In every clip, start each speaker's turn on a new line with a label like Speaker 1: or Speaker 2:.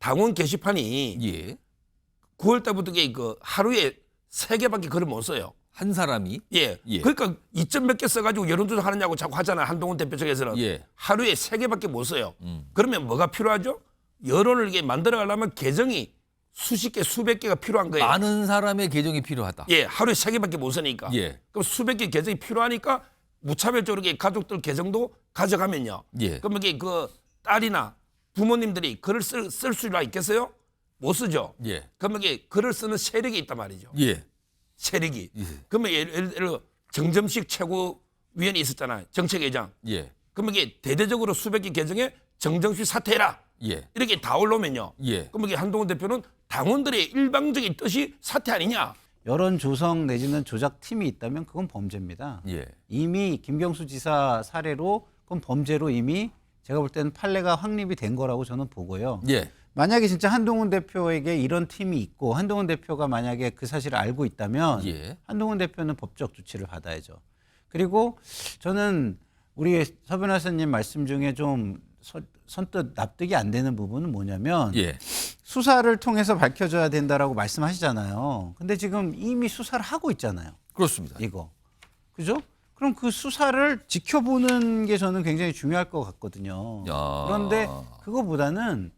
Speaker 1: 당원 게시판이
Speaker 2: 예.
Speaker 1: 9월 달부터 그 하루에 3개밖에 글을 못 써요.
Speaker 2: 한 사람이
Speaker 1: 예.
Speaker 2: 예.
Speaker 1: 그러니까 2점 몇 개 써가지고 여론조사 하느냐고 자꾸 하잖아요. 한동훈 대표 측에서는.
Speaker 2: 예.
Speaker 1: 하루에 3개밖에 못 써요. 그러면 뭐가 필요하죠? 여론을 이게 만들어 가려면 계정이 수십 개, 수백 개가 필요한 거예요.
Speaker 2: 많은 사람의 계정이 필요하다.
Speaker 1: 예, 하루에 3개밖에 못 쓰니까.
Speaker 2: 예.
Speaker 1: 그럼 수백 개 계정이 필요하니까 무차별적으로 이게 가족들 계정도 가져가면요.
Speaker 2: 예.
Speaker 1: 그럼 이게 그 딸이나 부모님들이 글을 쓸 수가 있겠어요? 못 쓰죠.
Speaker 2: 예.
Speaker 1: 그럼 이게 글을 쓰는 세력이 있단 말이죠.
Speaker 2: 예.
Speaker 1: 세력이.
Speaker 2: 예.
Speaker 1: 그러면 예를 들어 정점식 최고위원이 있었잖아요. 정책회장.
Speaker 2: 예.
Speaker 1: 그럼 이게 대대적으로 수백 개 계정에 정정식 사퇴해라.
Speaker 2: 예.
Speaker 1: 이렇게 다 올라오면요.
Speaker 2: 예.
Speaker 1: 그럼 이게 한동훈 대표는 당원들의 일방적인 뜻이 사퇴 아니냐.
Speaker 3: 여론 조성 내지는 조작팀이 있다면 그건 범죄입니다.
Speaker 2: 예.
Speaker 3: 이미 김경수 지사 사례로 그건 범죄로 이미 제가 볼 때는 판례가 확립이 된 거라고 저는 보고요.
Speaker 2: 예.
Speaker 3: 만약에 진짜 한동훈 대표에게 이런 팀이 있고 한동훈 대표가 만약에 그 사실을 알고 있다면
Speaker 2: 예.
Speaker 3: 한동훈 대표는 법적 조치를 받아야죠. 그리고 저는 우리 서 변호사님 말씀 중에 좀 선뜻 납득이 안 되는 부분은 뭐냐면
Speaker 2: 예.
Speaker 3: 수사를 통해서 밝혀져야 된다라고 말씀하시잖아요. 근데 지금 이미 수사를 하고 있잖아요.
Speaker 2: 그렇습니다.
Speaker 3: 이거. 그죠? 그럼 그 수사를 지켜보는 게 저는 굉장히 중요할 것 같거든요.
Speaker 2: 야.
Speaker 3: 그런데 그거보다는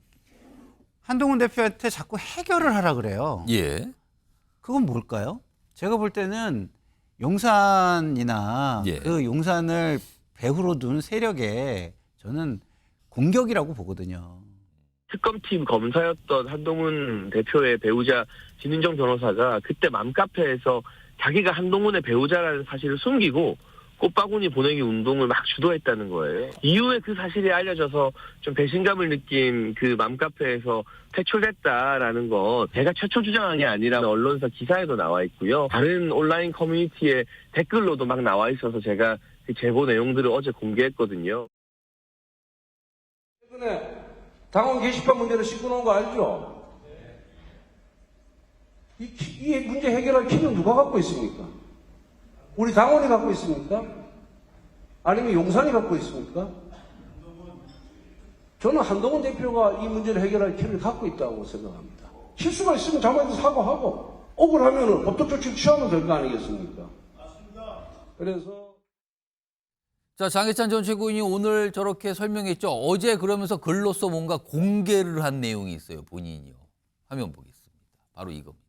Speaker 3: 한동훈 대표한테 자꾸 해결을 하라 그래요.
Speaker 2: 예.
Speaker 3: 그건 뭘까요? 제가 볼 때는 용산이나
Speaker 2: 예.
Speaker 3: 그 용산을 배후로 둔 세력에 저는 공격이라고 보거든요.
Speaker 4: 특검팀 검사였던 한동훈 대표의 배우자 진은정 변호사가 그때 맘카페에서 자기가 한동훈의 배우자라는 사실을 숨기고 꽃바구니 보내기 운동을 막 주도했다는 거예요. 이후에 그 사실이 알려져서 좀 배신감을 느낀 그 맘카페에서 퇴출됐다라는 건 제가 최초 주장한 게 아니라 언론사 기사에도 나와 있고요. 다른 온라인 커뮤니티에 댓글로도 막 나와 있어서 제가 그 제보 내용들을 어제 공개했거든요.
Speaker 5: 최근에 당원 게시판 문제를 짚고 놓은 거 알죠? 이 문제 해결할 키는 누가 갖고 있습니까? 우리 당원이 갖고 있습니까? 아니면 용산이 갖고 있습니까? 저는 한동훈 대표가 이 문제를 해결할 키를 갖고 있다고 생각합니다. 실수가 있으면 자기한테 사과하고 억울하면 법적 조치를 취하면 될 거 아니겠습니까? 맞습니다. 그래서
Speaker 2: 자, 장해찬 전 최고위원이 오늘 저렇게 설명했죠. 어제 그러면서 글로써 뭔가 공개를 한 내용이 있어요. 본인이요. 화면 보겠습니다. 바로 이겁니다.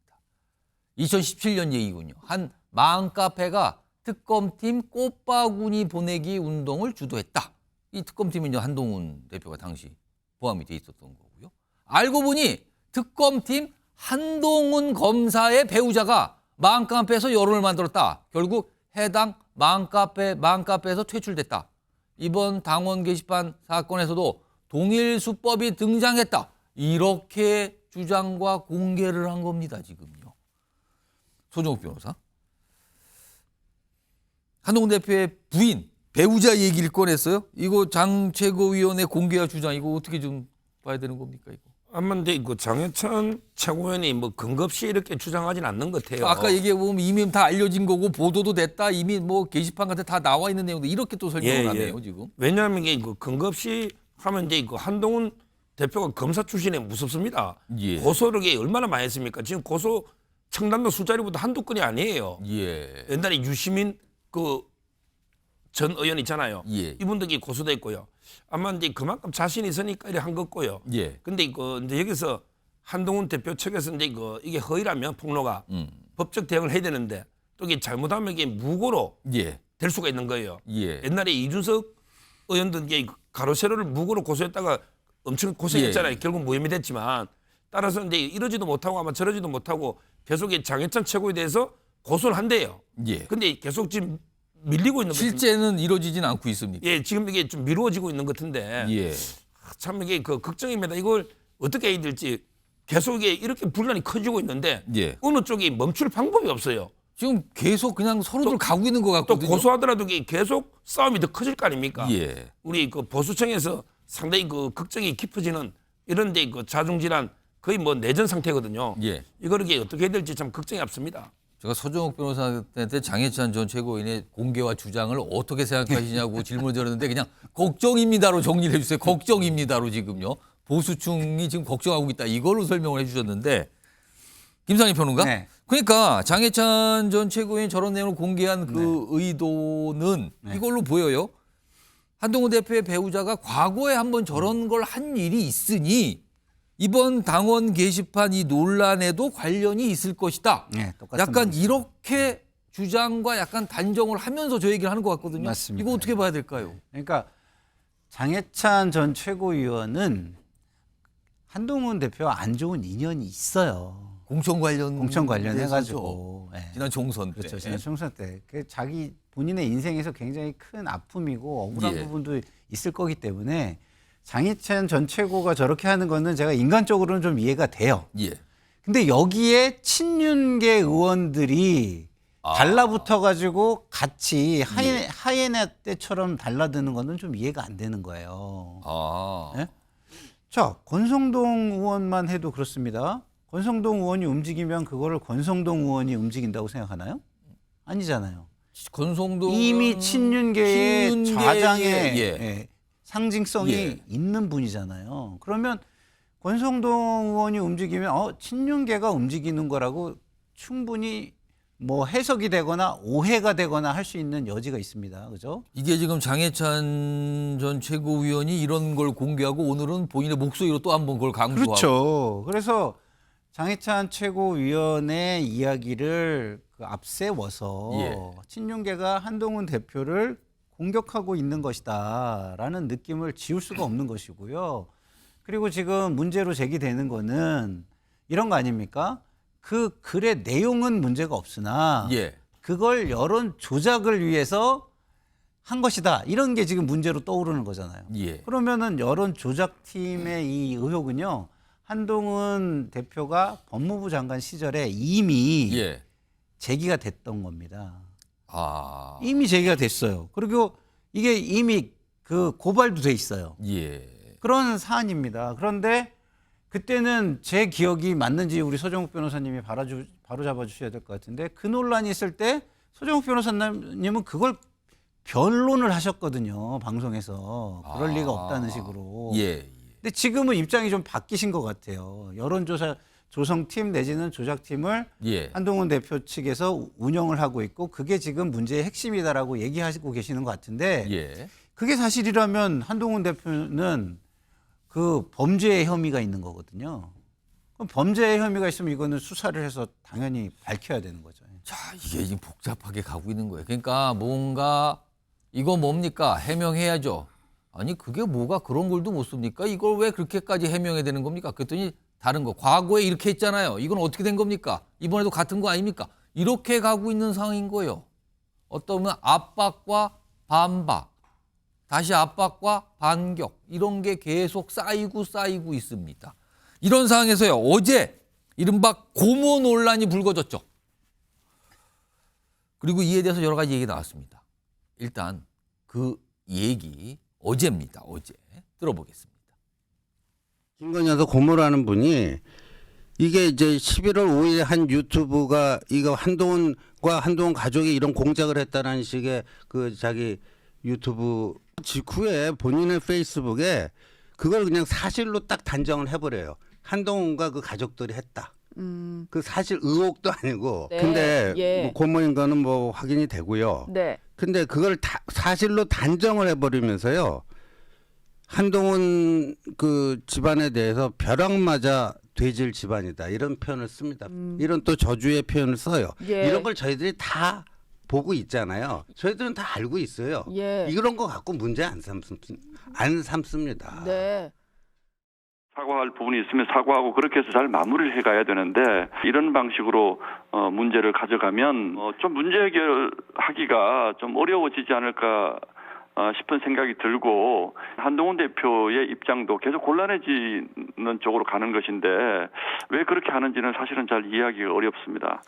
Speaker 2: 2017년 얘기군요. 한 맘카페가 특검팀 꽃바구니 보내기 운동을 주도했다. 이 특검팀은 이제 한동훈 대표가 당시 포함이 돼 있었던 거고요. 알고 보니 특검팀 한동훈 검사의 배우자가 맘카페에서 여론을 만들었다. 결국 해당 맘카페에서 퇴출됐다. 이번 당원 게시판 사건에서도 동일 수법이 등장했다. 이렇게 주장과 공개를 한 겁니다. 지금요. 소정욱 변호사. 한동훈 대표의 부인, 배우자 얘기를 꺼냈어요. 이거 장 최고위원의 공개와 주장 이거 어떻게 좀 봐야 되는 겁니까? 이거.
Speaker 1: 아마 근데 그 장해찬 최고위원이 뭐 근거 없이 이렇게 주장하진 않는 것 같아요.
Speaker 2: 아까 얘기해 보면 이미 다 알려진 거고 보도도 됐다. 이미 뭐 게시판 같은 다 나와 있는 내용도 이렇게 또 설명을 하네요. 지금.
Speaker 1: 왜냐하면 이게 그 근거 없이 하면 이제 그 한동훈 대표가 검사 출신에 무섭습니다.
Speaker 2: 예.
Speaker 1: 고소를 이게 얼마나 많이 했습니까? 지금 고소 청담도 술자리보다 한두 건이 아니에요.
Speaker 2: 예.
Speaker 1: 옛날에 유시민 그 전 의원 있잖아요.
Speaker 2: 예.
Speaker 1: 이분들이 고소됐고요. 아마 이제 그만큼 자신이 있으니까 이래 한 거고요.
Speaker 2: 예.
Speaker 1: 근데 그 이제 여기서 한동훈 대표 측에서 이제 이게 허위라면 폭로가 법적 대응을 해야 되는데 또 이게 잘못하면 이게 무고로
Speaker 2: 예.
Speaker 1: 될 수가 있는 거예요.
Speaker 2: 예.
Speaker 1: 옛날에 이준석 의원도 이게 가로세로를 무고로 고소했다가 엄청 고생했잖아요.
Speaker 2: 예.
Speaker 1: 결국 무혐의 됐지만 따라서 이제 이러지도 못하고 아마 저러지도 못하고 계속 이 장해찬 최고에 대해서 고소를 한대요.
Speaker 2: 예.
Speaker 1: 근데 계속 지금 밀리고 있는 거죠.
Speaker 2: 실제는 이루어지진 않고 있습니다.
Speaker 1: 예, 지금 이게 좀 미루어지고 있는 것 같은데
Speaker 2: 예.
Speaker 1: 참 이게 그 걱정입니다. 이걸 어떻게 해야 될지 계속 이렇게 분란이 커지고 있는데
Speaker 2: 예.
Speaker 1: 어느 쪽이 멈출 방법이 없어요.
Speaker 2: 지금 계속 그냥 서로들 가고 있는 것
Speaker 1: 또
Speaker 2: 같거든요.
Speaker 1: 고소하더라도 이게 계속 싸움이 더 커질 거 아닙니까?
Speaker 2: 예.
Speaker 1: 우리 그 보수청에서 상당히 그 걱정이 깊어지는 이런데 그 자중질환 거의 뭐 내전 상태거든요.
Speaker 2: 예.
Speaker 1: 이거를 이게 어떻게 해야 될지 참 걱정이 앞섭니다.
Speaker 2: 제가 서정욱 변호사한테 장해찬 전 최고위원의 공개와 주장을 어떻게 생각하시냐고 질문을 드렸는데 그냥 걱정입니다로 정리를 해주세요. 걱정입니다로 지금요. 보수층이 지금 걱정하고 있다. 이걸로 설명을 해주셨는데 김상희 평론가?
Speaker 3: 네.
Speaker 2: 그러니까 장해찬 전 최고위원 저런 내용을 공개한 그 의도는 이걸로 보여요. 한동훈 대표의 배우자가 과거에 한번 저런 걸 한 일이 있으니 이번 당원 게시판 이 논란에도 관련이 있을 것이다.
Speaker 3: 네, 똑같은
Speaker 2: 약간
Speaker 3: 말이죠.
Speaker 2: 이렇게 주장과 약간 단정을 하면서 저 얘기를 하는 것 같거든요.
Speaker 3: 맞습니다.
Speaker 2: 이거 어떻게 봐야 될까요?
Speaker 3: 그러니까 장해찬 전 최고위원은 한동훈 대표와 안 좋은 인연이 있어요.
Speaker 2: 공천
Speaker 3: 관련해가지고. 예.
Speaker 2: 지난 총선 때.
Speaker 3: 그렇죠. 지난 총선 때. 그 자기 본인의 인생에서 굉장히 큰 아픔이고 억울한
Speaker 2: 예.
Speaker 3: 부분도 있을 거기 때문에 장해찬 전 최고가 저렇게 하는 거는 제가 인간적으로는 좀 이해가 돼요.
Speaker 2: 예.
Speaker 3: 근데 여기에 친윤계 의원들이 달라붙어가지고 같이 하이에나 때처럼 달라드는 거는 좀 이해가 안 되는 거예요.
Speaker 2: 아.
Speaker 3: 예? 자, 권성동 의원만 해도 그렇습니다. 권성동 의원이 움직이면 그거를 권성동 의원이 움직인다고 생각하나요? 아니잖아요.
Speaker 2: 권성동
Speaker 3: 이미 친윤계의 좌장의
Speaker 2: 예.
Speaker 3: 예, 상징성이
Speaker 2: 예.
Speaker 3: 있는 분이잖아요. 그러면 권성동 의원이 움직이면 친윤계가 움직이는 거라고 충분히 뭐 해석이 되거나 오해가 되거나 할 수 있는 여지가 있습니다. 그죠?
Speaker 2: 이게 지금 장해찬 전 최고위원이 이런 걸 공개하고 오늘은 본인의 목소리로 또 한 번 그걸 강조하고.
Speaker 3: 그렇죠. 그래서 장해찬 최고위원의 이야기를 그 앞세워서
Speaker 2: 예.
Speaker 3: 친윤계가 한동훈 대표를 공격하고 있는 것이다라는 느낌을 지울 수가 없는 것이고요. 그리고 지금 문제로 제기되는 거는 이런 거 아닙니까? 그 글의 내용은 문제가 없으나
Speaker 2: 예.
Speaker 3: 그걸 여론 조작을 위해서 한 것이다. 이런 게 지금 문제로 떠오르는 거잖아요.
Speaker 2: 예.
Speaker 3: 그러면은 여론 조작팀의 이 의혹은요. 한동훈 대표가 법무부 장관 시절에 이미
Speaker 2: 예.
Speaker 3: 제기가 됐던 겁니다.
Speaker 2: 아.
Speaker 3: 이미 제기가 됐어요. 그리고 이게 이미 그 고발도 돼 있어요.
Speaker 2: 예.
Speaker 3: 그런 사안입니다. 그런데 그때는 제 기억이 맞는지 우리 서정욱 변호사님이 바로 잡아주셔야 될 것 같은데 그 논란이 있을 때 서정욱 변호사님은 그걸 변론을 하셨거든요. 방송에서. 그럴 리가 없다는 식으로.
Speaker 2: 예.
Speaker 3: 근데 지금은 입장이 좀 바뀌신 것 같아요. 여론조사 조성팀 내지는 조작팀을
Speaker 2: 예.
Speaker 3: 한동훈 대표 측에서 운영을 하고 있고 그게 지금 문제의 핵심이다라고 얘기하시고 계시는 것 같은데
Speaker 2: 예.
Speaker 3: 그게 사실이라면 한동훈 대표는 그 범죄의 혐의가 있는 거거든요. 그럼 범죄의 혐의가 있으면 이거는 수사를 해서 당연히 밝혀야 되는 거죠.
Speaker 2: 자, 이게 지금 복잡하게 가고 있는 거예요. 그러니까 뭔가 이거 뭡니까? 해명해야죠. 아니 그게 뭐가 그런 걸도 못 씁니까? 이걸 왜 그렇게까지 해명해야 되는 겁니까? 그랬더니 다른 거. 과거에 이렇게 했잖아요. 이건 어떻게 된 겁니까? 이번에도 같은 거 아닙니까? 이렇게 가고 있는 상황인 거예요. 어떤 보면 압박과 반박, 다시 압박과 반격 이런 게 계속 쌓이고 있습니다. 이런 상황에서요. 어제 이른바 고모 논란이 불거졌죠. 그리고 이에 대해서 여러 가지 얘기 나왔습니다. 일단 그 얘기 어제입니다. 어제 들어보겠습니다.
Speaker 6: 김건희여서 고모라는 분이 이게 이제 11월 5일에 한 유튜브가 이거 한동훈과 한동훈 가족이 이런 공작을 했다는 식의 그 자기 유튜브 직후에 본인의 페이스북에 그걸 그냥 사실로 딱 단정을 해버려요. 한동훈과 그 가족들이 했다. 그 사실 의혹도 아니고.
Speaker 7: 네,
Speaker 6: 근데
Speaker 7: 예.
Speaker 6: 뭐 고모인 거는 뭐 확인이 되고요.
Speaker 7: 네.
Speaker 6: 근데 그걸 사실로 단정을 해버리면서요. 한동훈 그 집안에 대해서 벼락 맞아 돼질 집안이다. 이런 표현을 습니다. 이런 또 저주의 표현을 써요.
Speaker 7: 예.
Speaker 6: 이런 걸 저희들이 다 보고 있잖아요. 저희들은 다 알고 있어요.
Speaker 7: 예.
Speaker 6: 이런 거 갖고 문제 안 삼습니다.
Speaker 7: 네.
Speaker 8: 사과할 부분이 있으면 사과하고 그렇게 해서 잘 마무리를 해가야 되는데 이런 방식으로 문제를 가져가면 좀 문제 해결하기가 좀 어려워지지 않을까 싶은 생각이 들고 한동훈 대표의 입장도 계속 곤란해지는 쪽으로 가는 것인데 왜 그렇게 하는지는 사실은 잘 이해하기가 어렵습니다.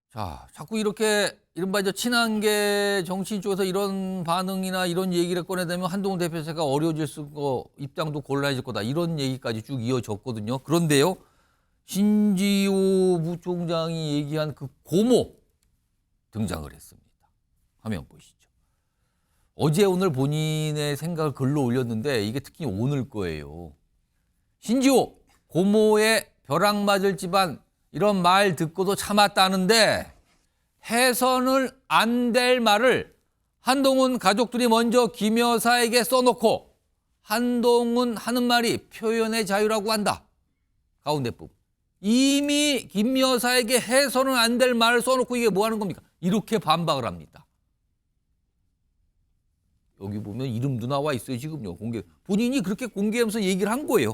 Speaker 2: 자, 자꾸 이렇게 이른바 이제 친한계 정치인 쪽에서 이런 반응이나 이런 얘기를 꺼내대면 한동훈 대표가 어려워질 거 입장도 곤란해질 거다. 이런 얘기까지 쭉 이어졌거든요. 그런데요. 신지호 부총장이 얘기한 그 고모 등장을 했습니다. 화면 보시죠. 어제 오늘 본인의 생각을 글로 올렸는데 이게 특히 오늘 거예요. 신지호 고모의 벼락 맞을 집안 이런 말 듣고도 참았다는데 해서는 안 될 말을 한동훈 가족들이 먼저 김 여사에게 써놓고 한동훈 하는 말이 표현의 자유라고 한다. 가운데 부분. 이미 김 여사에게 해서는 안 될 말을 써놓고 이게 뭐 하는 겁니까? 이렇게 반박을 합니다. 여기 보면 이름도 나와 있어요. 지금요. 공개. 본인이 그렇게 공개하면서 얘기를 한 거예요.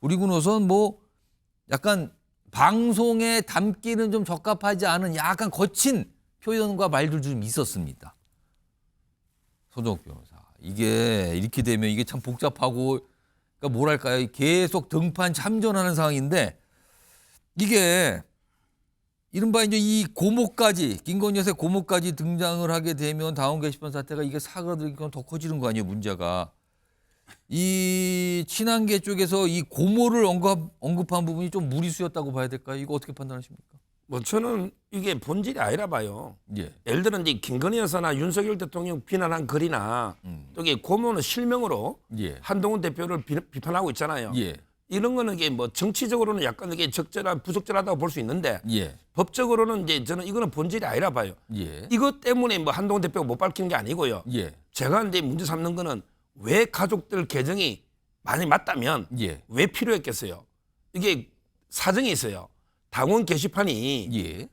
Speaker 2: 그리고 나선 뭐 약간 방송에 담기는 좀 적합하지 않은 약간 거친 표현과 말들도 좀 있었습니다. 손정욱 변호사. 이게 이렇게 되면 이게 참 복잡하고 그러니까 뭐랄까요. 계속 등판 참전하는 상황인데 이게 이른바 이제 이 고모까지 김건희 여사의 고모까지 등장을 하게 되면 다운 게시판 사태가 이게 사그라들기가 더 커지는 거 아니에요. 문제가. 이 친한계 쪽에서 이 고모를 언급한 부분이 좀 무리수였다고 봐야 될까요? 이거 어떻게 판단하십니까?
Speaker 1: 뭐 저는 이게 본질이 아니라 봐요.
Speaker 2: 예.
Speaker 1: 예를 들어 이제 김건희 여사나 윤석열 대통령 비난한 글이나 또 이게 고모는 실명으로
Speaker 2: 예.
Speaker 1: 한동훈 대표를 비판하고 있잖아요.
Speaker 2: 예.
Speaker 1: 이런 거는 이게 뭐 정치적으로는 약간 이게 적절한 부적절하다고 볼 수 있는데
Speaker 2: 예.
Speaker 1: 법적으로는 이제 저는 이거는 본질이 아니라 봐요.
Speaker 2: 예.
Speaker 1: 이것 때문에 뭐 한동훈 대표가 못 밝히는 게 아니고요.
Speaker 2: 예.
Speaker 1: 제가 이제 문제 삼는 거는 왜 가족들 계정이 많이 맞다면
Speaker 2: 예.
Speaker 1: 왜 필요했겠어요? 이게 사정이 있어요. 당원 게시판이
Speaker 2: 예.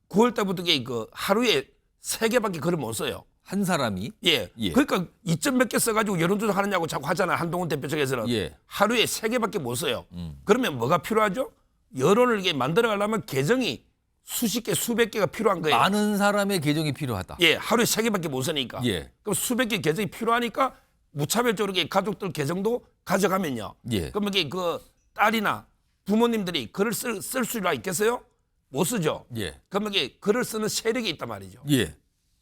Speaker 1: 9월 달부터 이게 그 하루에 3개밖에 글을 못 써요.
Speaker 2: 한 사람이
Speaker 1: 예.
Speaker 2: 예.
Speaker 1: 그러니까 2점 몇 개 써가지고 여론조사 하느냐고 자꾸 하잖아요. 한동훈 대표 측에서는.
Speaker 2: 예.
Speaker 1: 하루에 3개밖에 못 써요. 그러면 뭐가 필요하죠? 여론을 이게 만들어 가려면 계정이 수십 개, 수백 개가 필요한 거예요.
Speaker 2: 많은 사람의 계정이 필요하다.
Speaker 1: 예. 하루에 3개밖에 못 쓰니까.
Speaker 2: 예.
Speaker 1: 그럼 수백 개 계정이 필요하니까 무차별적으로 이게 가족들 계정도 가져가면요.
Speaker 2: 예.
Speaker 1: 그럼 이게 그 딸이나 부모님들이 글을 쓸 수가 있겠어요? 못 쓰죠.
Speaker 2: 예.
Speaker 1: 그러면 이게 글을 쓰는 세력이 있단 말이죠.
Speaker 2: 예.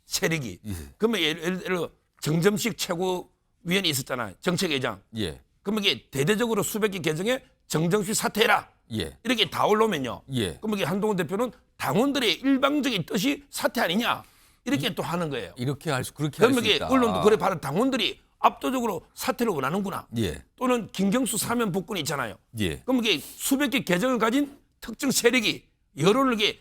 Speaker 1: 세력이.
Speaker 2: 예.
Speaker 1: 그러면 예를 들어 정점식 최고위원이 있었잖아요. 정책회장.
Speaker 2: 예.
Speaker 1: 그러면 이게 대대적으로 수백 개 계정에 정점식 사퇴해라.
Speaker 2: 예.
Speaker 1: 이렇게 다 올라오면요.
Speaker 2: 예.
Speaker 1: 그러면 이게 한동훈 대표는 당원들의 일방적인 뜻이 사퇴 아니냐. 이렇게 또 하는 거예요.
Speaker 2: 이렇게 그렇게 할
Speaker 1: 그러면
Speaker 2: 수
Speaker 1: 이게
Speaker 2: 있다.
Speaker 1: 언론도 그래 봐도 당원들이 압도적으로 사퇴를 원하는구나.
Speaker 2: 예.
Speaker 1: 또는 김경수 사면 복권이 있잖아요.
Speaker 2: 예.
Speaker 1: 그럼 이게 수백 개 계정을 가진 특정 세력이 여론을 이게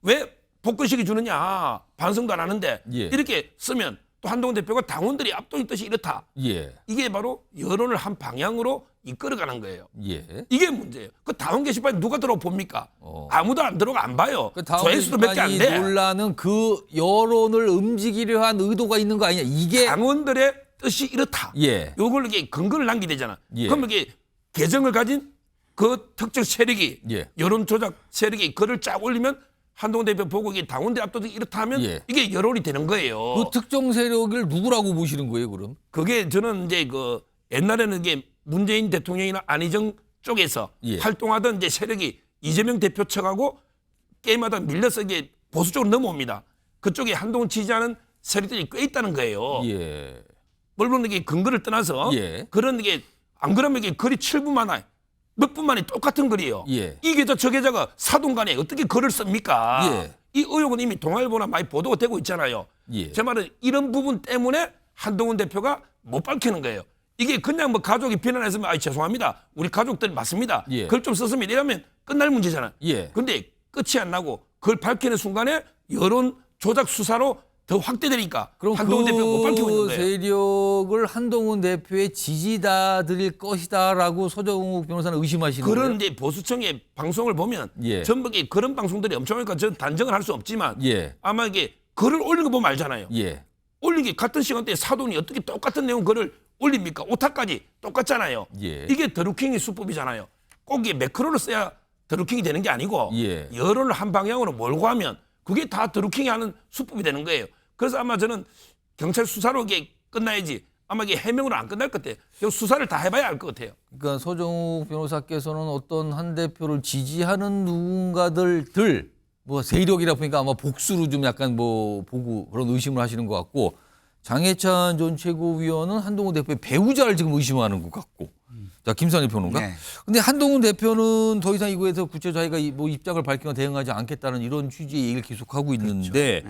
Speaker 1: 왜 복권식이 주느냐 반성도 안 하는데
Speaker 2: 예.
Speaker 1: 이렇게 쓰면 또 한동훈 대표가 당원들이 압도적인 뜻이 이렇다.
Speaker 2: 예.
Speaker 1: 이게 바로 여론을 한 방향으로 이끌어가는 거예요.
Speaker 2: 예.
Speaker 1: 이게 문제예요. 그 당원 게시판에 누가 들어가 봅니까?
Speaker 2: 어.
Speaker 1: 아무도 안 들어가 안 봐요.
Speaker 2: 그 다음
Speaker 1: 조회수도 몇 개 안 돼.
Speaker 2: 논란은 그 여론을 움직이려 한 의도가 있는 거 아니냐. 이게
Speaker 1: 당원들의 뜻이 이렇다.
Speaker 2: 예.
Speaker 1: 요걸 이게 근거를 남기게 되잖아.
Speaker 2: 예.
Speaker 1: 그러면 이게 계정을 가진 그 특정 세력이
Speaker 2: 예.
Speaker 1: 여론 조작 세력이 글을 쫙 올리면 한동훈 대표 보고 이게 당원들 압도적 이렇다 하면
Speaker 2: 예.
Speaker 1: 이게 여론이 되는 거예요.
Speaker 2: 그 특정 세력을 누구라고 보시는 거예요, 그럼?
Speaker 1: 그게 저는 이제 그 옛날에는 이게 문재인 대통령이나 안희정 쪽에서
Speaker 2: 예.
Speaker 1: 활동하던 이제 세력이 이재명 대표 측하고 게임하다 밀려서 이게 보수 쪽으로 넘어옵니다. 그쪽에 한동훈 지지하는 세력들이 꽤 있다는 거예요.
Speaker 2: 예.
Speaker 1: 물론 이게 근거를 떠나서
Speaker 2: 예.
Speaker 1: 그런 이게 안 그러면 이게 글이 7분 만에 몇 분 만에 똑같은 글이에요.
Speaker 2: 예.
Speaker 1: 이 계좌 저 계좌가 사돈간에 어떻게 글을 씁니까?
Speaker 2: 예.
Speaker 1: 이 의혹은 이미 동아일보나 많이 보도가 되고 있잖아요.
Speaker 2: 예.
Speaker 1: 제 말은 이런 부분 때문에 한동훈 대표가 못 밝히는 거예요. 이게 그냥 뭐 가족이 비난했으면 아 죄송합니다. 우리 가족들 맞습니다.
Speaker 2: 예.
Speaker 1: 글 좀 썼으면 이러면 끝날 문제잖아요.
Speaker 2: 예.
Speaker 1: 근데 끝이 안 나고 그걸 밝히는 순간에 여론 조작 수사로 더 확대되니까
Speaker 2: 그럼
Speaker 1: 한동훈 대표가 못 밝히고 있는
Speaker 2: 그
Speaker 1: 거예요.
Speaker 2: 세력을 한동훈 대표의 지지자들일 것이다라고 서정욱 변호사는 의심하시는 거예요?
Speaker 1: 그런 이제 보수청의 방송을 보면
Speaker 2: 예.
Speaker 1: 전부 그런 방송들이 엄청 하니까 저는 단정을 할 수 없지만
Speaker 2: 예.
Speaker 1: 아마 이게 글을 올린 거 보면 알잖아요.
Speaker 2: 예.
Speaker 1: 올린 게 같은 시간대에 사돈이 어떻게 똑같은 내용 글을 올립니까? 오타까지 똑같잖아요.
Speaker 2: 예.
Speaker 1: 이게 드루킹의 수법이잖아요. 꼭 이게 매크로를 써야 드루킹이 되는 게 아니고
Speaker 2: 예.
Speaker 1: 여론을 한 방향으로 몰고 하면 그게 다 드루킹이 하는 수법이 되는 거예요. 그래서 아마 저는 경찰 수사로 이게 끝나야지 아마 이게 해명으로 안 끝날 것 같아요. 이 수사를 다 해봐야 알 것 같아요.
Speaker 2: 그러니까 서정욱 변호사께서는 어떤 한 대표를 지지하는 누군가들 뭐 세력이라 보니까 아마 복수로 좀 약간 뭐 보고 그런 의심을 하시는 것 같고 장해찬 전 최고위원은 한동훈 대표의 배우자를 지금 의심하는 것 같고 자, 김선일 평론가.
Speaker 3: 네.
Speaker 2: 근데 한동훈 대표는 더 이상 이거에서 구체적으로 자기가 뭐 입장을 밝히거나 대응하지 않겠다는 이런 취지의 얘기를 계속하고 있는데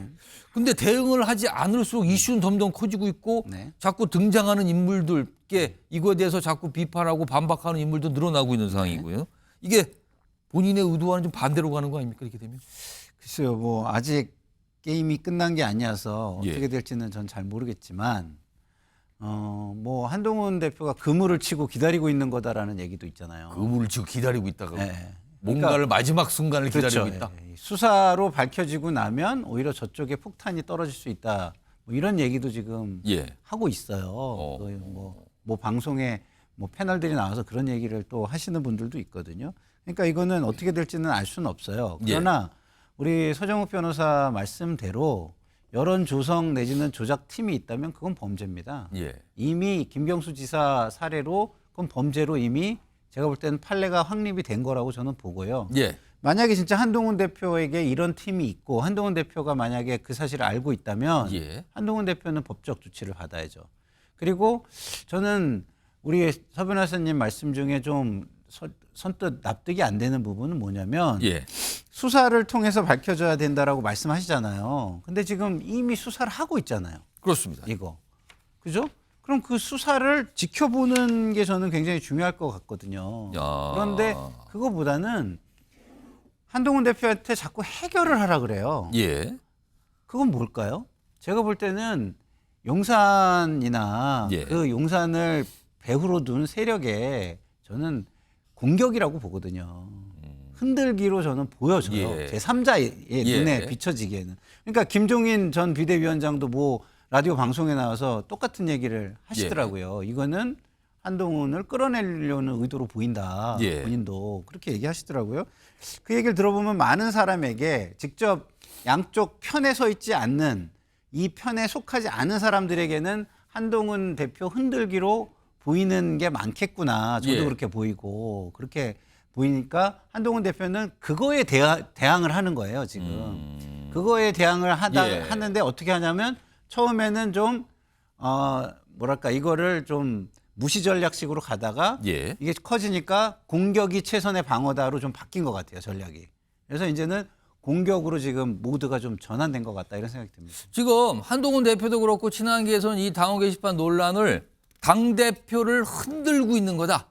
Speaker 2: 근데 대응을 하지 않을수록 이슈는 점점 커지고 있고
Speaker 3: 네.
Speaker 2: 자꾸 등장하는 인물들께 이거에 대해서 자꾸 비판하고 반박하는 인물도 늘어나고 있는 상황이고요. 이게 본인의 의도와는 좀 반대로 가는 거 아닙니까? 이렇게 되면?
Speaker 3: 글쎄요, 뭐 아직 게임이 끝난 게 아니어서
Speaker 2: 예.
Speaker 3: 어떻게 될지는 전 잘 모르겠지만, 뭐 한동훈 대표가 그물을 치고 기다리고 있는 거다라는 얘기도 있잖아요.
Speaker 2: 그물을 치고 기다리고 있다가
Speaker 3: 네.
Speaker 2: 뭔가를 마지막 순간을
Speaker 3: 그렇죠.
Speaker 2: 기다리고 있다.
Speaker 3: 예. 수사로 밝혀지고 나면 오히려 저쪽에 폭탄이 떨어질 수 있다. 뭐 이런 얘기도 지금
Speaker 2: 예.
Speaker 3: 하고 있어요. 뭐 방송에 뭐 패널들이 나와서 그런 얘기를 또 하시는 분들도 있거든요. 그러니까 이거는 어떻게 될지는 알 수는 없어요. 그러나 우리 서정욱 변호사 말씀대로 여론 조성 내지는 조작 팀이 있다면 그건 범죄입니다.
Speaker 2: 예.
Speaker 3: 이미 김경수 지사 사례로 그건 범죄로 이미 제가 볼 때는 판례가 확립이 된 거라고 저는 보고요.
Speaker 2: 예.
Speaker 3: 만약에 진짜 한동훈 대표에게 이런 팀이 있고 한동훈 대표가 만약에 그 사실을 알고 있다면
Speaker 2: 예.
Speaker 3: 한동훈 대표는 법적 조치를 받아야죠. 그리고 저는 우리 서 변호사님 말씀 중에 좀 선뜻 납득이 안 되는 부분은 뭐냐면
Speaker 2: 예.
Speaker 3: 수사를 통해서 밝혀져야 된다라고 말씀하시잖아요. 근데 지금 이미 수사를 하고 있잖아요.
Speaker 2: 그렇습니다.
Speaker 3: 이거. 그죠? 그럼 그 수사를 지켜보는 게 저는 굉장히 중요할 것 같거든요.
Speaker 2: 야.
Speaker 3: 그런데 그거보다는 한동훈 대표한테 자꾸 해결을 하라 그래요.
Speaker 2: 예.
Speaker 3: 그건 뭘까요? 제가 볼 때는 용산이나
Speaker 2: 예.
Speaker 3: 그 용산을 배후로 둔 세력에 저는 공격이라고 보거든요. 흔들기로 저는 보여져요.
Speaker 2: 예.
Speaker 3: 제3자의
Speaker 2: 예.
Speaker 3: 눈에 비춰지기에는. 그러니까 김종인 전 비대위원장도 뭐 라디오 방송에 나와서 똑같은 얘기를 하시더라고요. 이거는 한동훈을 끌어내려는 의도로 보인다.
Speaker 2: 예.
Speaker 3: 본인도 그렇게 얘기하시더라고요. 그 얘기를 들어보면 많은 사람에게 직접 양쪽 편에 서 있지 않는 이 편에 속하지 않은 사람들에게는 한동훈 대표 흔들기로 보이는 게 많겠구나. 저도
Speaker 2: 예.
Speaker 3: 그렇게 보이고 그렇게 보이니까 한동훈 대표는 그거에 대항을 하는 거예요. 지금 그거에 대항을 하는데 어떻게 하냐면 처음에는 좀 뭐랄까 이거를 좀 무시 전략식으로 가다가
Speaker 2: 예.
Speaker 3: 이게 커지니까 공격이 최선의 방어다로 좀 바뀐 것 같아요, 전략이. 그래서 이제는 공격으로 지금 모두가 좀 전환된 것 같다 이런 생각이 듭니다.
Speaker 2: 지금 한동훈 대표도 그렇고 친한계에서는 이 당원 게시판 논란을 당대표를 흔들고 있는 거다.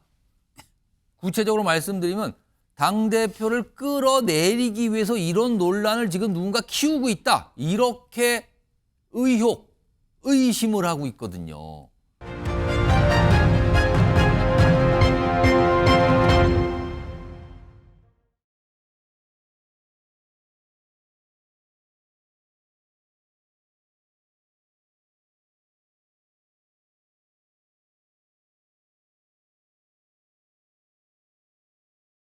Speaker 2: 구체적으로 말씀드리면 당대표를 끌어내리기 위해서 이런 논란을 지금 누군가 키우고 있다. 이렇게 의심을 하고 있거든요.